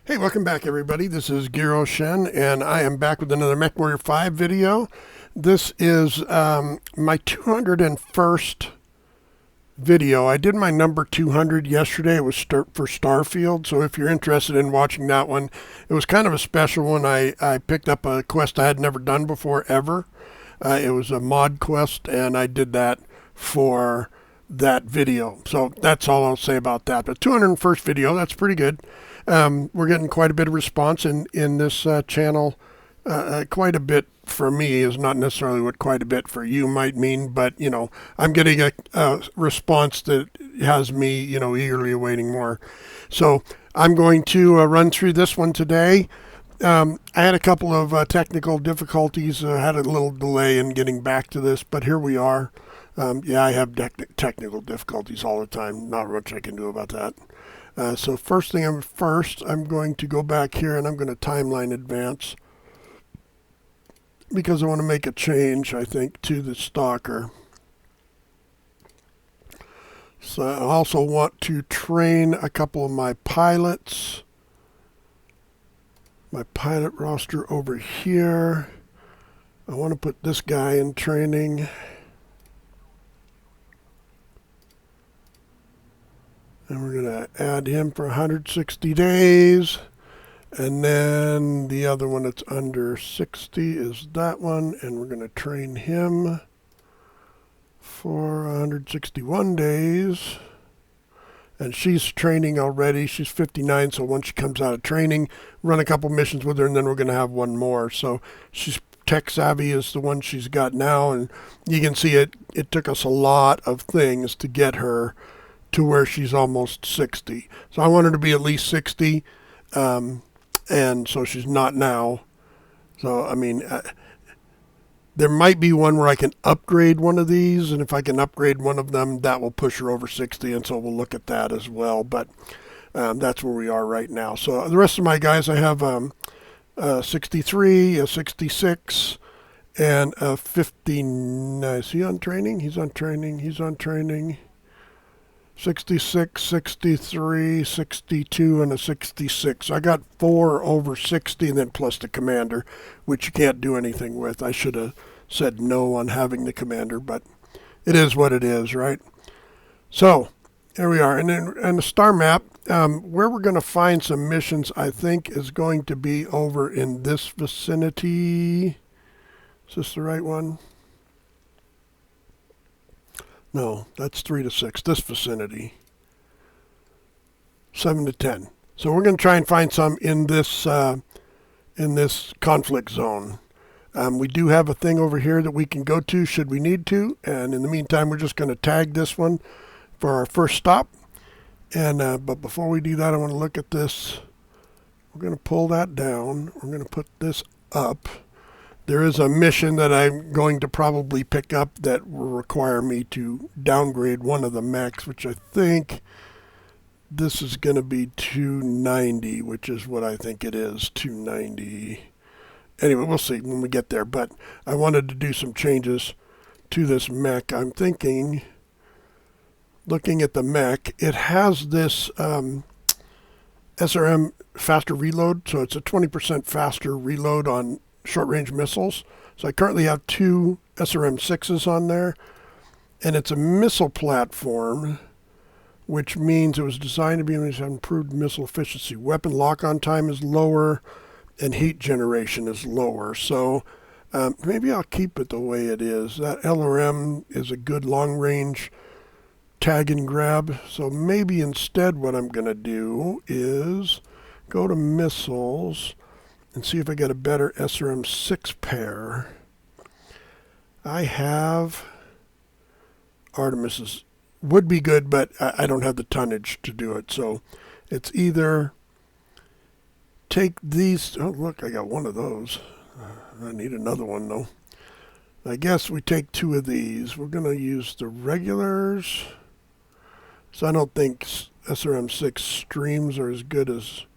Hey, welcome back everybody. This is Giro Shen and I am back with another MW5 video. This is my 201st video. I did my number 200 yesterday. It was for Starfield, so if you're interested in watching that one, it was kind of a special one. I picked up a quest I had never done before ever. It was a mod quest and I did that for that video. So that's all I'll say about that. But 201st video, that's pretty good. We're getting quite a bit of response in this channel. Quite a bit for me is not necessarily what quite a bit for you might mean, but you know, I'm getting a response that has me, you know, eagerly awaiting more. So I'm going to run through this one today. I had a couple of technical difficulties. I had a little delay in getting back to this, but here we are. Yeah, I have technical difficulties all the time. Not much I can do about that. So first, I'm going to go back here and I'm going to timeline advance because I want to make a change, I think, to the stalker. So I also want to train a couple of my pilots. My pilot roster over here. I want to put this guy in training. And we're going to add him for 160 days. And then the other one that's under 60 is that one. And we're going to train him for 161 days. And she's training already. She's 59. So once she comes out of training, run a couple missions with her. And then we're going to have one more. So she's tech savvy is the one she's got now. And you can see it took us a lot of things to get her to where she's almost 60. So I want her to be at least 60, and so she's not now. So, I mean, there might be one where I can upgrade one of these, and if I can upgrade one of them, that will push her over 60, and so we'll look at that as well. But that's where we are right now. So the rest of my guys, I have 63, a 66, and a 59. Is he on training? He's on training. He's on training. 66, 63, 62, and a 66. I got 4 over 60, and then plus the commander, which you can't do anything with. I should have said no on having the commander, but it is what it is, right? So, here we are. And then on the star map, where we're going to find some missions, I think, is going to be over in this vicinity. Is this the right one? No, that's 3 to 6. This vicinity, 7 to 10. So we're going to try and find some in this conflict zone. We do have a thing over here that we can go to should we need to. And in the meantime, we're just going to tag this one for our first stop. And but before we do that, I want to look at this. We're going to pull that down. We're going to put this up. There is a mission that I'm going to probably pick up that will require me to downgrade one of the mechs, which I think this is going to be 290, which is what I think it is, 290. Anyway, we'll see when we get there. But I wanted to do some changes to this mech. I'm thinking, looking at the mech, it has this SRM faster reload, so it's a 20% faster reload on short-range missiles. So I currently have 2 SRM-6s on there, and it's a missile platform, which means it was designed to be able to have improved missile efficiency. Weapon lock-on time is lower, and heat generation is lower. So maybe I'll keep it the way it is. That LRM is a good long-range tag and grab. So maybe instead what I'm going to do is go to missiles and see if I get a better SRM-6 pair. I have Artemis's. Would be good, but I don't have the tonnage to do it. So it's either take these. Oh, look, I got one of those. I need another one, though. I guess we take 2 of these. We're going to use the regulars. So I don't think SRM-6 streams are as good as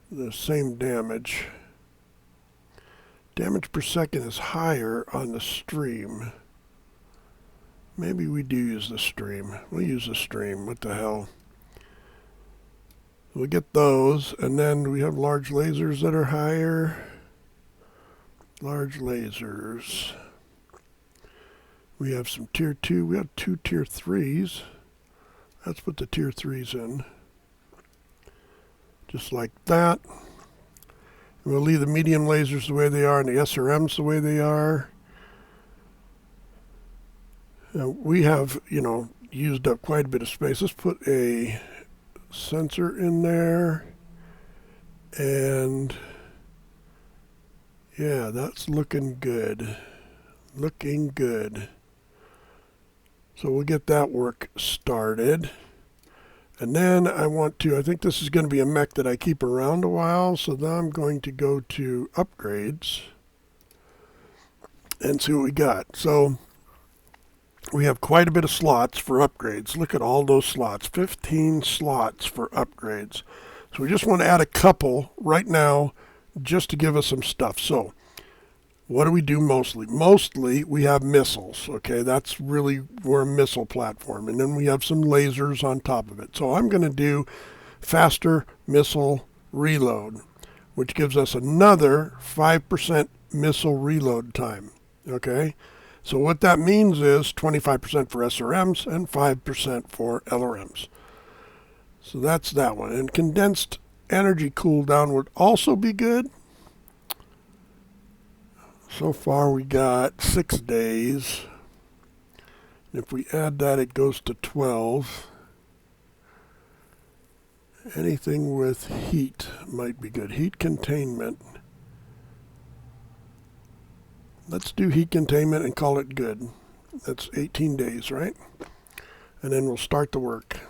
the same damage. Damage per second is higher on the stream. Maybe we do use the stream. We'll use the stream. What the hell? We'll get those, and then we have large lasers that are higher. Large lasers. We have some tier 2. We have 2 tier 3s. Let's put the tier 3s in. Just like that. And we'll leave the medium lasers the way they are and the SRMs the way they are. We have, used up quite a bit of space. Let's put a sensor in there. And yeah, that's looking good. Looking good. So we'll get that work started. And then I think this is going to be a mech that I keep around a while. So now I'm going to go to upgrades and see what we got. So we have quite a bit of slots for upgrades. Look at all those slots, 15 slots for upgrades. So we just want to add a couple right now just to give us some stuff. So what do we do mostly? Mostly we have missiles, okay? That's really, we're a missile platform. And then we have some lasers on top of it. So I'm going to do faster missile reload, which gives us another 5% missile reload time, okay? So what that means is 25% for SRMs and 5% for LRMs. So that's that one. And condensed energy cooldown would also be good. So far we got 6 days. If we add that, it goes to 12. Anything with heat might be good. Heat containment. Let's do heat containment and call it good. That's 18 days, right? And then we'll start the work,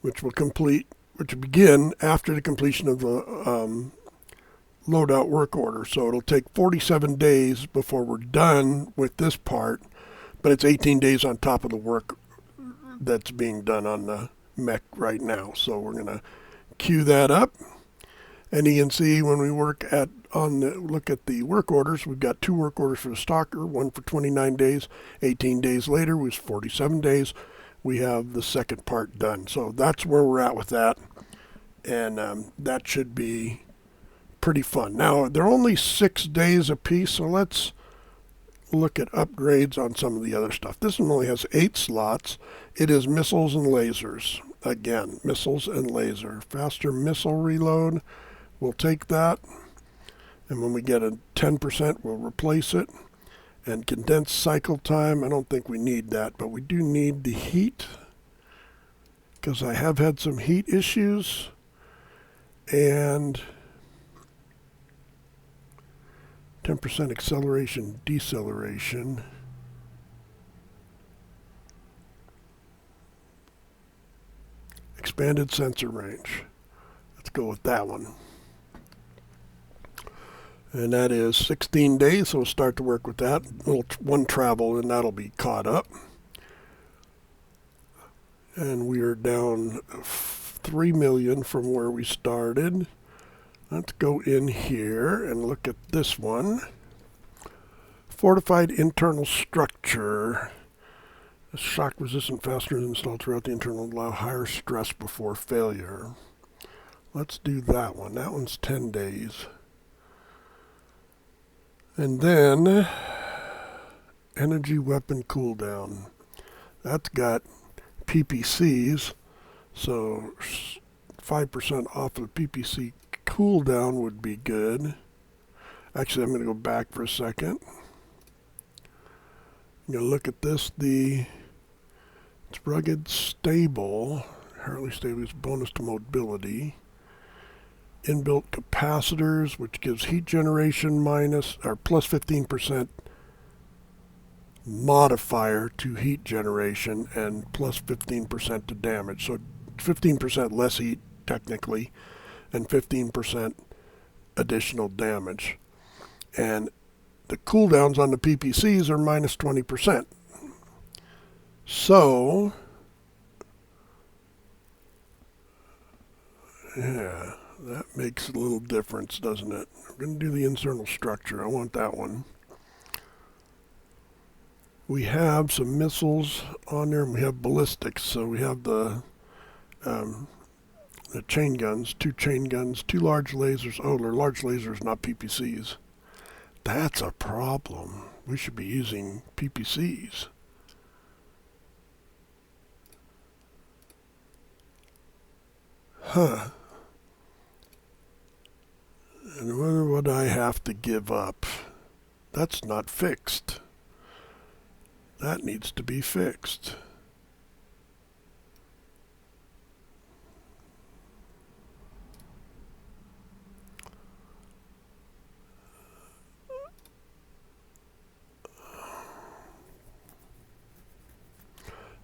which will begin after the completion of the loadout work order. So it'll take 47 days before we're done with this part, but it's 18 days on top of the work that's being done on the mech right now. So we're going to queue that up. And you can see when we look at the work orders, we've got 2 work orders for the Stalker, one for 29 days. 18 days later was 47 days. We have the second part done. So that's where we're at with that. And that should be pretty fun. Now, they're only 6 days a piece, so let's look at upgrades on some of the other stuff. This one only has 8 slots. It is missiles and lasers. Again, missiles and laser. Faster missile reload. We'll take that. And when we get a 10%, we'll replace it. And condensed cycle time, I don't think we need that, but we do need the heat, because I have had some heat issues. And 10% acceleration, deceleration. Expanded sensor range. Let's go with that one. And that is 16 days, so we'll start to work with that. One travel, and that'll be caught up. And we are down 3 million from where we started. Let's go in here and look at this one. Fortified internal structure. Shock resistant fasteners installed throughout the internal allow higher stress before failure. Let's do that one. That one's 10 days. And then energy weapon cooldown. That's got PPCs. So 5% off of the PPC cooldown would be good. Actually, I'm going to go back for a second. I'm going to look at this. It's rugged, stable. Inherently stable is bonus to mobility. Inbuilt capacitors, which gives heat generation plus 15% modifier to heat generation and plus 15% to damage. So 15% less heat, technically, and 15% additional damage. And the cooldowns on the PPCs are minus 20%. So, yeah, that makes a little difference, doesn't it? I'm going to do the internal structure. I want that one. We have some missiles on there, and we have ballistics. So we have the The chain guns, 2 chain guns, 2 large lasers. Oh, they're large lasers, not PPCs. That's a problem. We should be using PPCs. Huh. And what would I have to give up? That's not fixed. That needs to be fixed.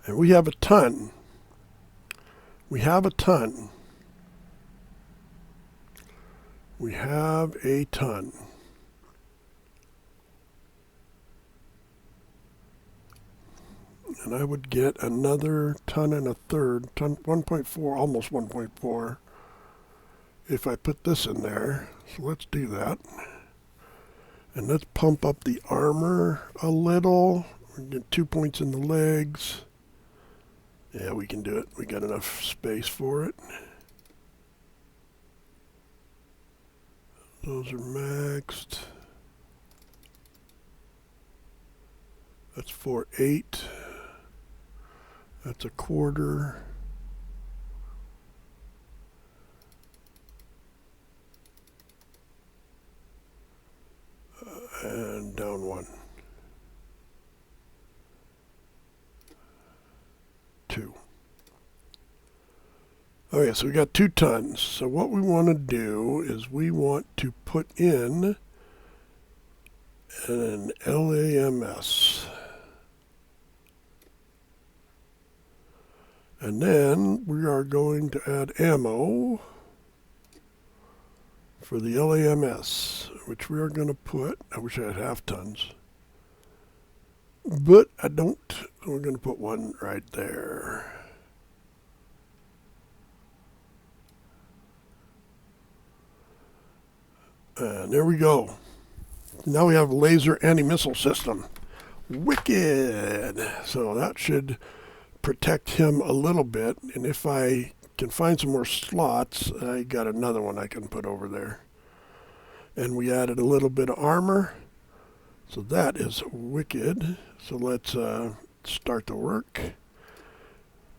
And we have a ton. We have a ton. We have a ton. And I would get another ton and a third, 1.4, almost 1.4, if I put this in there. So let's do that. And let's pump up the armor a little. We get 2 points in the legs. Yeah, we can do it. We got enough space for it. Those are maxed. That's 4.8. That's a quarter. And down 1. 2. Okay, so we got 2 tons. So what we want to do is we want to put in an LAMS. And then we are going to add ammo for the LAMS, which we are going to put, I wish I had half tons, but I don't. So we're going to put 1 right there. And there we go. Now we have a laser anti-missile system. Wicked! So that should protect him a little bit, and if I can find some more slots, I got another one I can put over there. And we added a little bit of armor, so that is wicked. So let's start the work,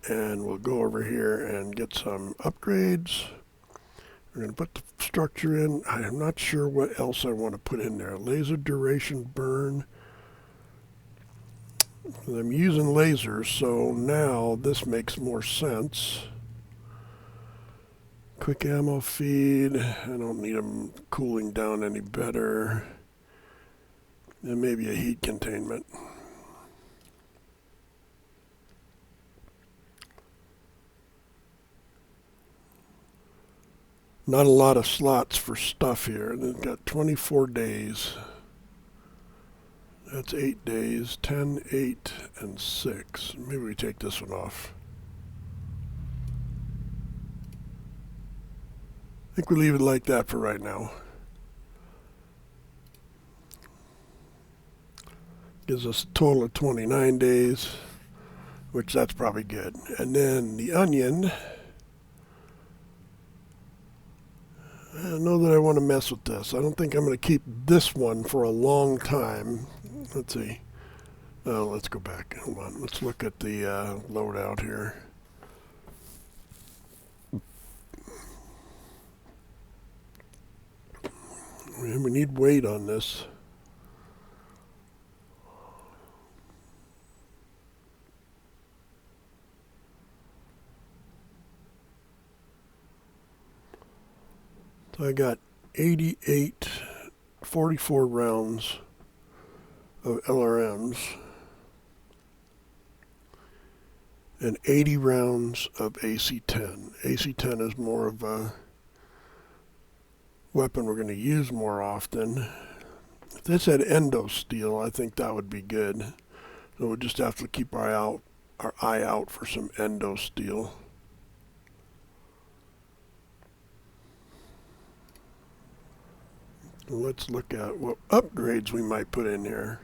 and we'll go over here and get some upgrades. We're going to put the structure in. I'm not sure what else I want to put in there. Laser duration burn. I'm using lasers, so now this makes more sense. Quick ammo feed. I don't need them cooling down any better. And maybe a heat containment. Not a lot of slots for stuff here. They've got 24 days. That's 8 days, 10, 8, and 6. Maybe we take this one off. I think we leave it like that for right now. Gives us a total of 29 days, which that's probably good. And then the onion. I don't know that I want to mess with this. I don't think I'm going to keep this one for a long time. Let's see. Oh, let's go back. Hold on. Let's look at the loadout here. We need weight on this. So I got 88, 44 rounds of LRMs and 80 rounds of AC-10. AC-10 is more of a weapon we're going to use more often. If this had endo steel, I think that would be good. So we'll just have to keep our eye out for some endo steel. Let's look at what upgrades we might put in here.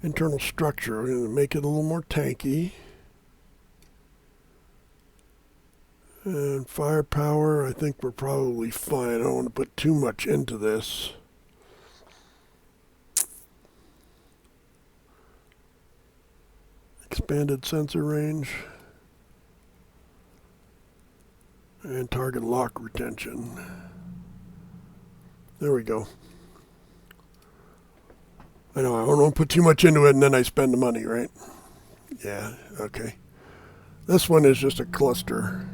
Internal structure, we're going to make it a little more tanky. And firepower, I think we're probably fine. I don't want to put too much into this. Expanded sensor range. And target lock retention. There we go. I know, I don't want to put too much into it and then I spend the money, right? Yeah, okay. This one is just a cluster.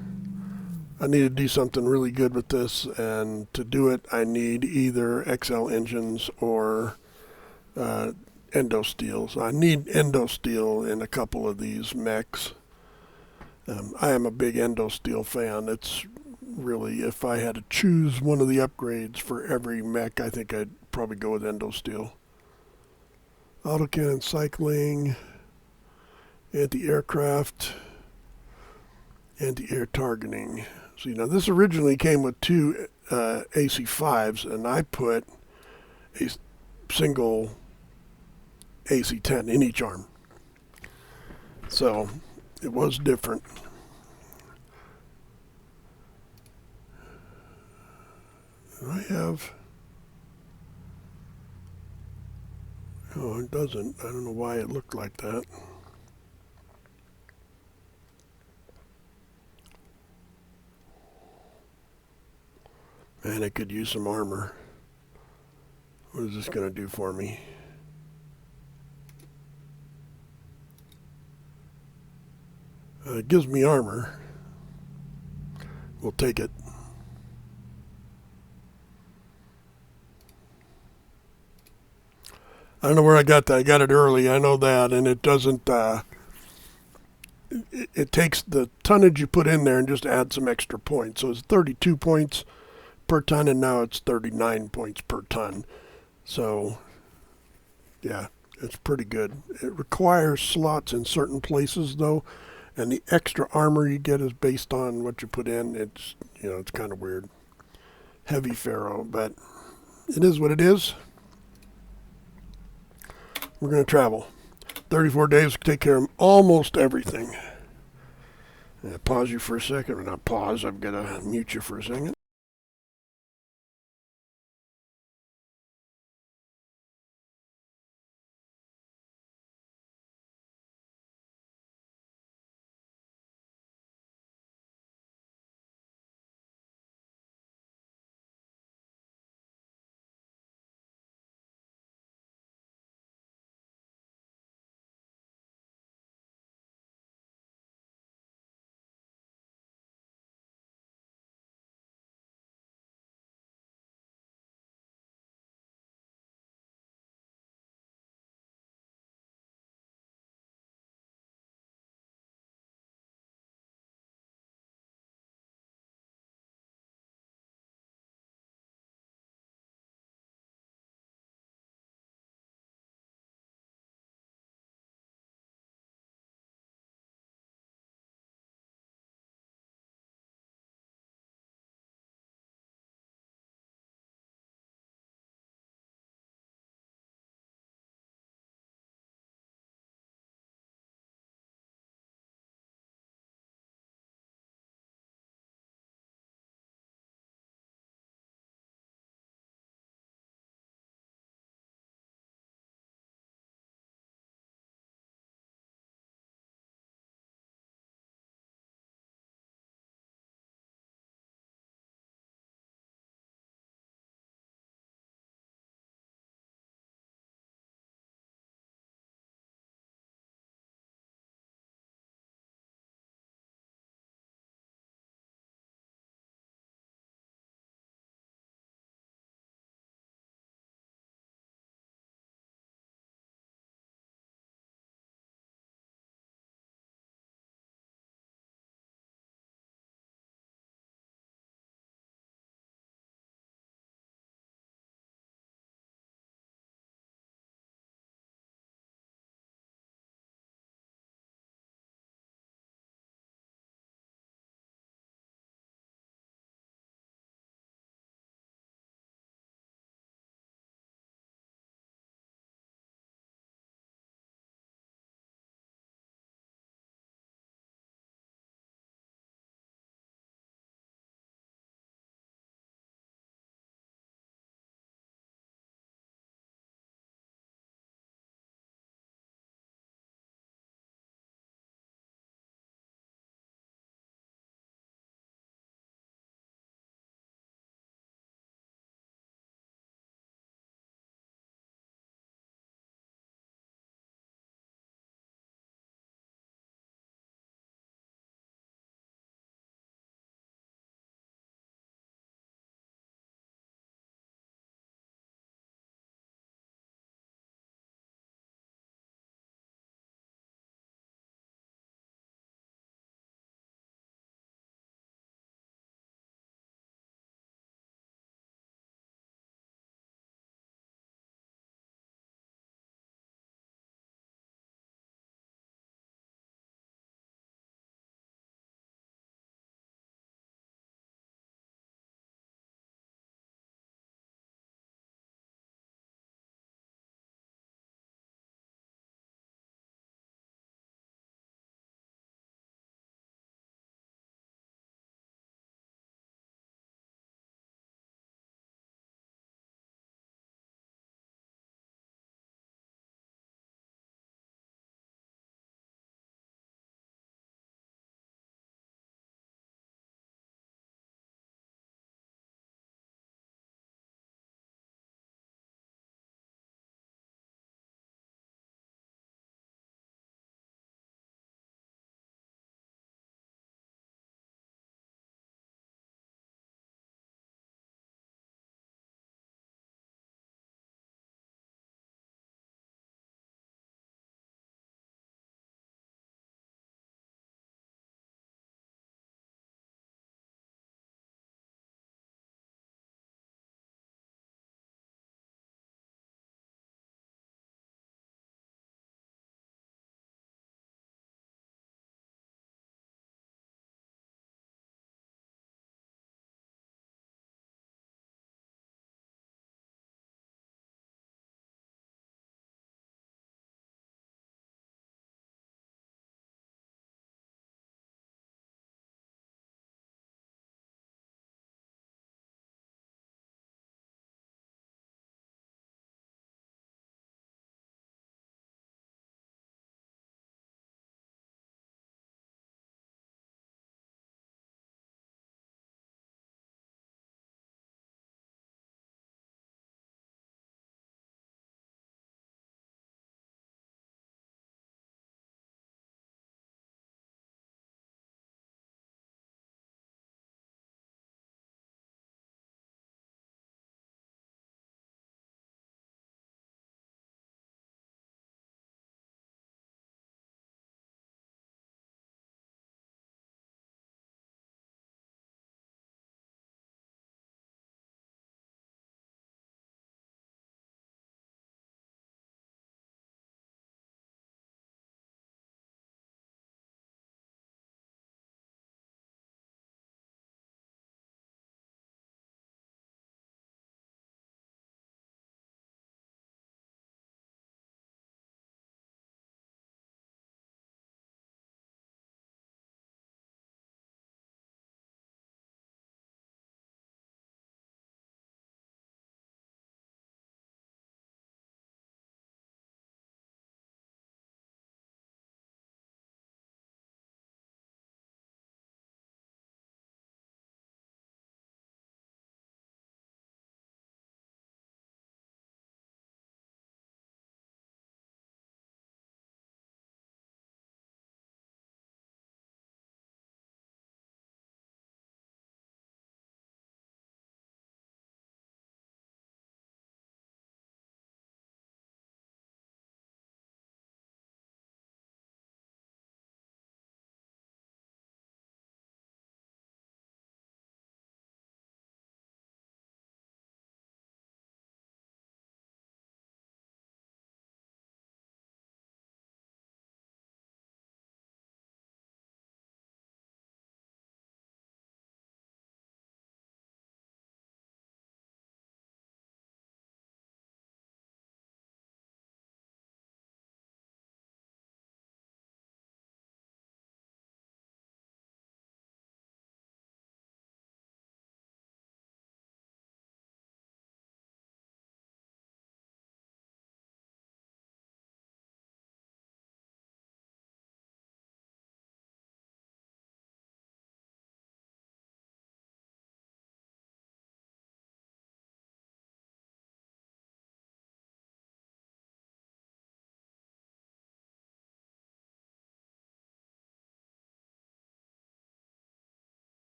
I need to do something really good with this, and to do it, I need either XL engines or endo steel. So I need endo steel in a couple of these mechs. I am a big endo steel fan. It's really, if I had to choose one of the upgrades for every mech, I think I'd probably go with endo steel. Autocannon cycling, anti-aircraft, anti-air targeting. So, you know, this originally came with two AC5s, and I put a single AC10 in each arm. So it was different. I have... Oh, it doesn't. I don't know why it looked like that. Man, it could use some armor. What is this going to do for me? It gives me armor. We'll take it. I don't know where I got that. I got it early. I know that. And it doesn't... it takes the tonnage you put in there and just adds some extra points. So it's 32 points per ton, and now it's 39 points per ton. So, yeah, it's pretty good. It requires slots in certain places, though, and the extra armor you get is based on what you put in. It's, you know, it's kind of weird. Heavy ferro, but it is what it is. We're going to travel. 34 days to take care of almost everything. Pause you for a second, or not pause, I've got to mute you for a second.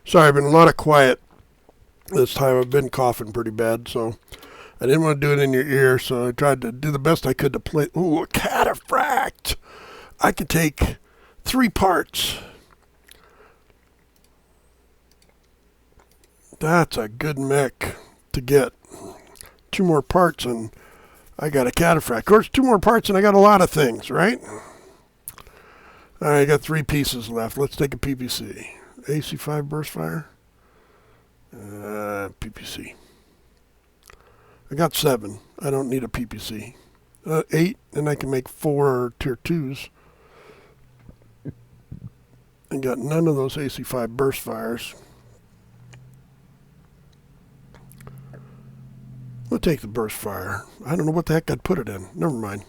Sorry, I've been a lot of quiet this time. I've been coughing pretty bad, so I didn't want to do it in your ear, so I tried to do the best I could to play. Ooh, a cataphract! I could take 3 parts. That's a good mech to get. 2 more parts and I got a cataphract. Of course, 2 more parts and I got a lot of things, right? All right, I got 3 pieces left. Let's take a PPC. AC5 burst fire. PPC. I got 7. I don't need a PPC. 8, and I can make 4 tier 2s. I got none of those AC5 burst fires. We'll take the burst fire. I don't know what the heck I'd put it in. Never mind.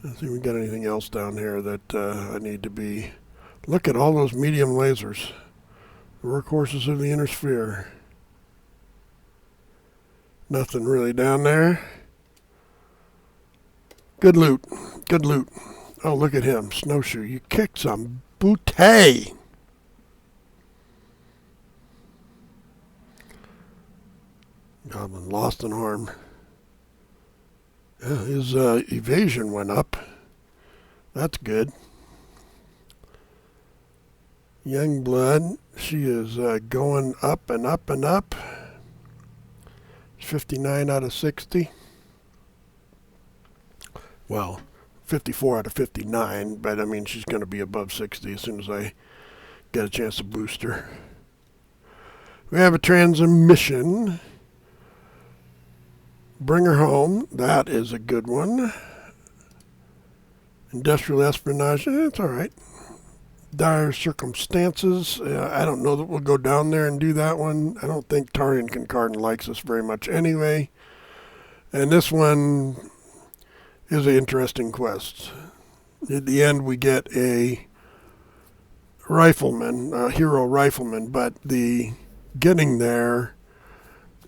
Let's see if we got anything else down here that I need to be. Look at all those medium lasers. The workhorses of the inner sphere. Nothing really down there. Good loot. Good loot. Oh, look at him. Snowshoe. You kicked some booty. Goblin lost an arm. Yeah, his evasion went up. That's good. Young blood. She is going up and up and up. 59 out of 60. Well, 54 out of 59, but I mean she's going to be above 60 as soon as I get a chance to boost her. We have a transmission. Bring her home. That is a good one. Industrial espionage. It's all right. Dire circumstances. I don't know that we'll go down there and do that one. I don't think Tarian Concardin likes us very much anyway. And this one is an interesting quest. At the end, we get a rifleman, a hero rifleman, but the getting there,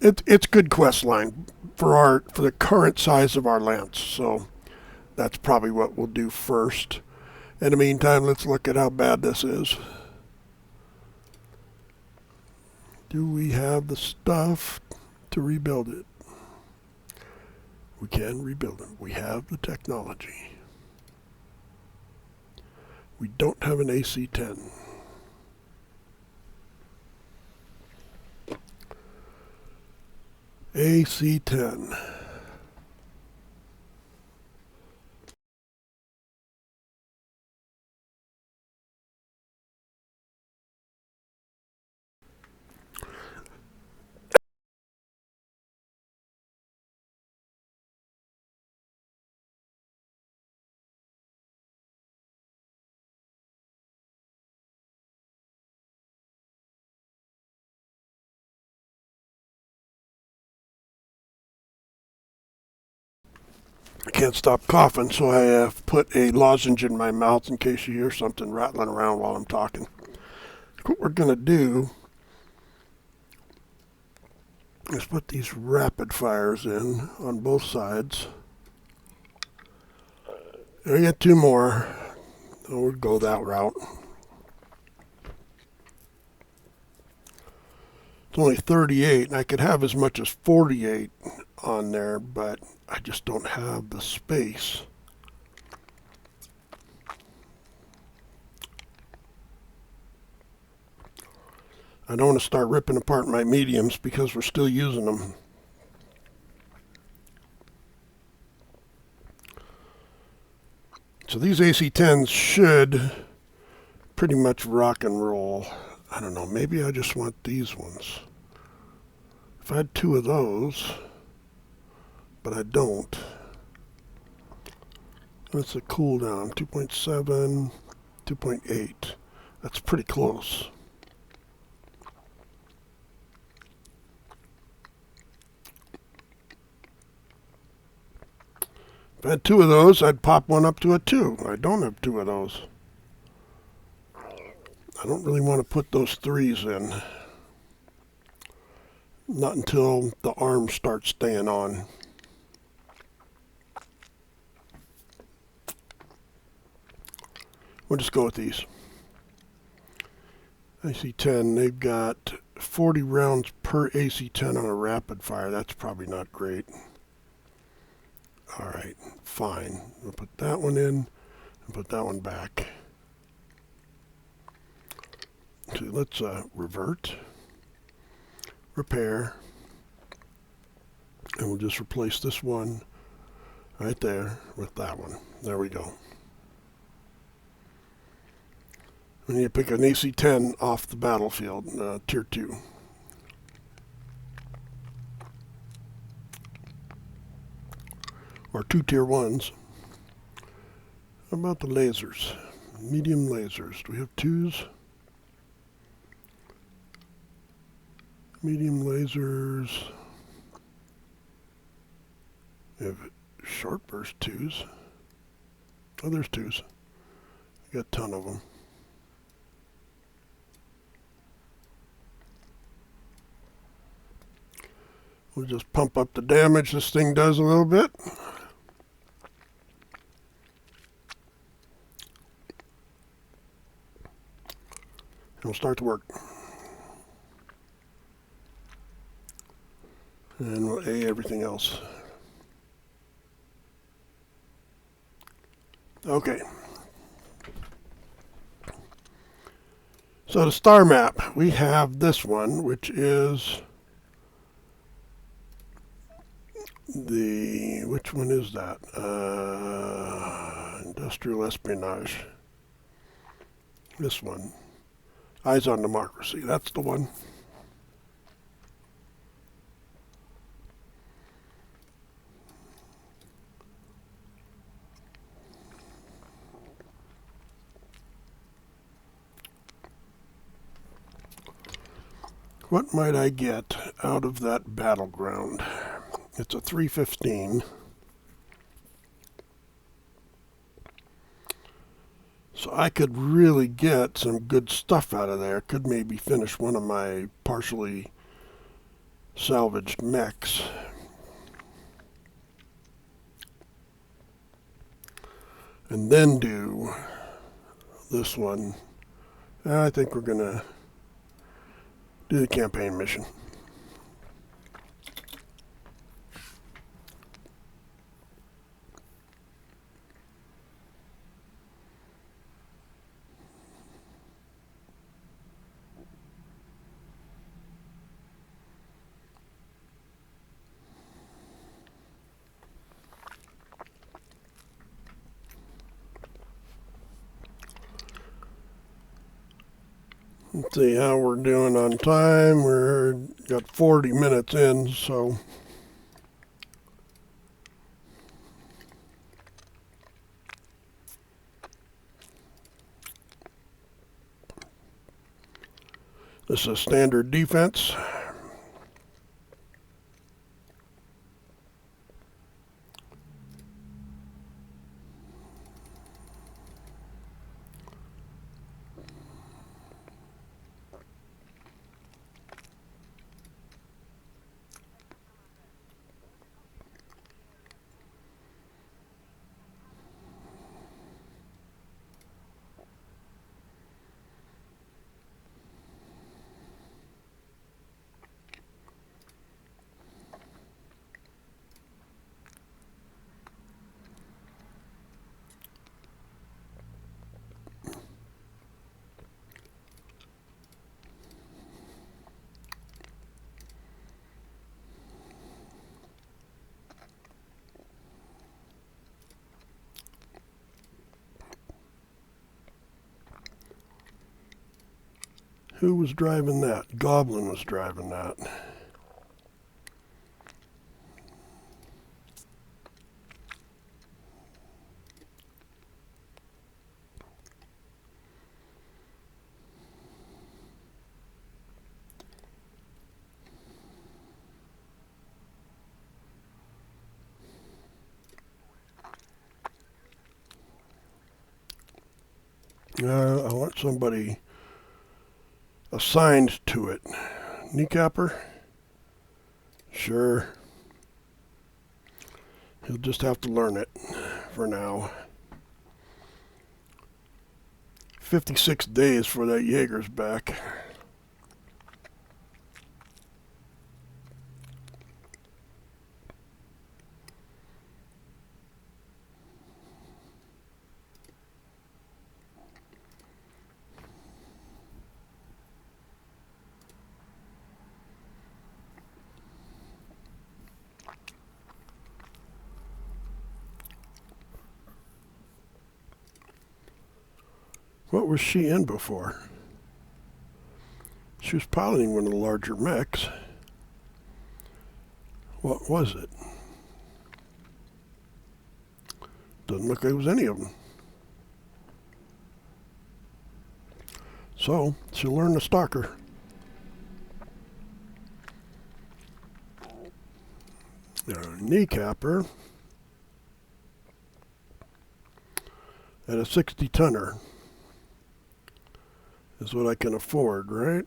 it's good quest line for the current size of our lance. So that's probably what we'll do first. In the meantime, let's look at how bad this is. Do we have the stuff to rebuild it? We can rebuild it. We have the technology. We don't have an AC-10. AC-10. I can't stop coughing, so I have put a lozenge in my mouth in case you hear something rattling around while I'm talking. What we're going to do is put these rapid fires in on both sides. And we get 2 more. So we'll go that route. It's only 38, and I could have as much as 48 on there, but I just don't have the space. I don't want to start ripping apart my mediums because we're still using them. So these AC-10s should pretty much rock and roll. I don't know, maybe I just want these ones. If I had 2 of those, but I don't. That's a cooldown, 2.7, 2.8. That's pretty close. If I had 2 of those, I'd pop one up to a 2. I don't have 2 of those. I don't really want to put those 3s in. Not until the arms start staying on. We'll just go with these. AC-10, they've got 40 rounds per AC-10 on a rapid fire. That's probably not great. All right, fine. We'll put that one in and put that one back. So let's revert, repair, and we'll just replace this one right there with that one. There we go. We need to pick an AC-10 off the battlefield, Tier 2. Or 2 Tier 1s. How about the lasers? Medium lasers. Do we have 2s? Medium lasers. We have short burst 2s. Oh, there's 2s. We got a ton of them. We'll just pump up the damage this thing does a little bit. And we'll start to work. And we'll A everything else. Okay. So the star map, we have this one, which is which one is that? Industrial espionage. This one. Eyes on Democracy. That's the one. What might I get out of that battleground? It's a 315. So I could really get some good stuff out of there. Could maybe finish one of my partially salvaged mechs. And then do this one. I think we're going to do the campaign mission. Let's see how we're doing on time. We're got 40 minutes in, so this is standard defense. Who was driving that? Goblin was driving that. I want somebody assigned to it. Kneecapper? Sure. He'll just have to learn it for now. 56 days for that Jaeger's back. What was she in before? She was piloting one of the larger mechs. What was it? Doesn't look like it was any of them. So, she'll learn to stalk her. Kneecap her at a 60-tonner. Is what I can afford, right?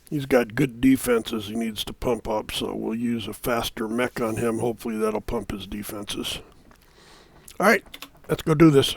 He's got good defenses he needs to pump up, so we'll use a faster mech on him. Hopefully that'll pump his defenses. All right, let's go do this.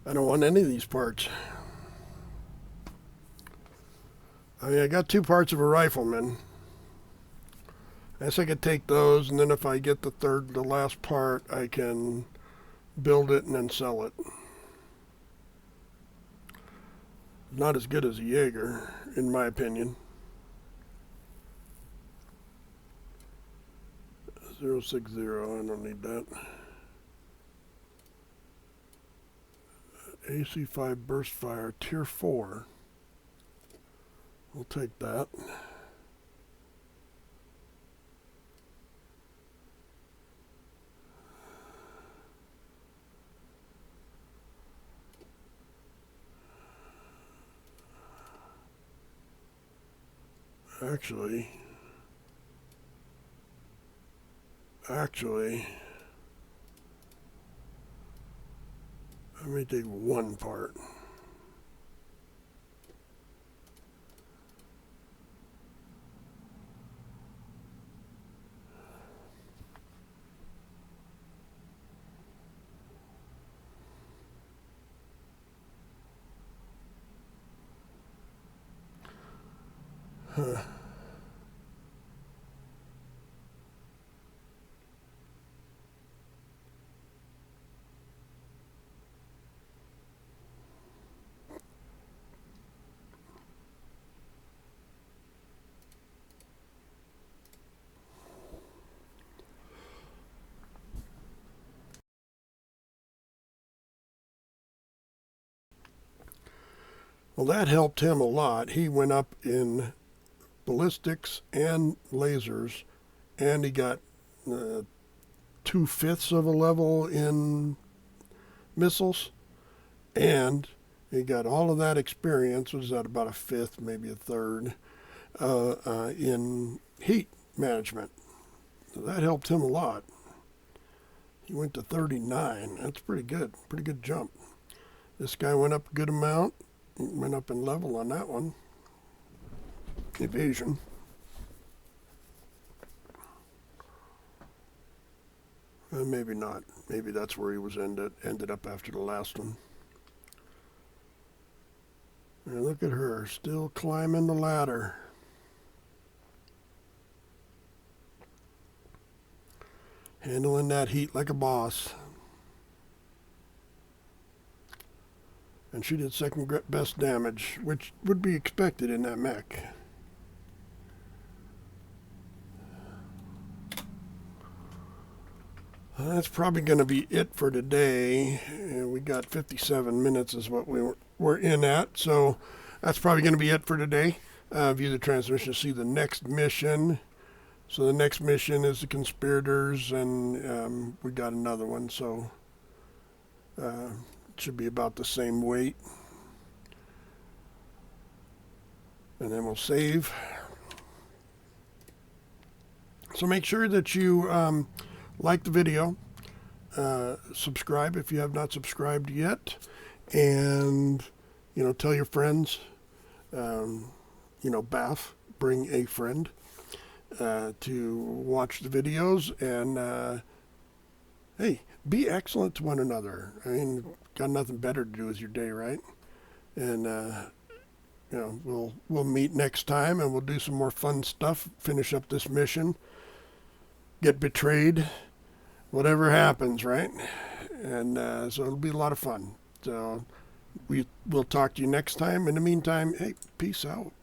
I don't want any of these parts. I mean, I got 2 parts of a rifleman. I guess I could take those, and then if I get the last part, I can build it and then sell it. Not as good as a Jaeger, in my opinion. 060, I don't need that. AC5 burst fire, tier 4. We'll take that. Actually, I may take 1 part. Huh. Well, that helped him a lot. He went up in ballistics and lasers, and he got 2/5 of a level in missiles, and he got all of that experience, was that about 1/5, maybe 1/3, in heat management. So that helped him a lot. He went to 39. That's pretty good jump. This guy went up a good amount. He went up in level on that one. Evasion. Maybe not. Maybe that's where he was ended up after the last one. And look at her, still climbing the ladder. Handling that heat like a boss. And she did second best damage, which would be expected in that mech. That's probably going to be it for today. We got 57 minutes is what we're in at, so that's probably going to be it for today. View the transmission to see the next mission. So the next mission is the Conspirators, and we got another one, so it should be about the same weight. And then we'll save. So make sure that you like the video, subscribe if you have not subscribed yet, and tell your friends. Bath, bring a friend to watch the videos, and hey, be excellent to one another. I mean, got nothing better to do with your day, right? And we'll meet next time, and we'll do some more fun stuff. Finish up this mission. Get betrayed, whatever happens, right? And so it'll be a lot of fun. So we'll talk to you next time. In the meantime, hey, peace out.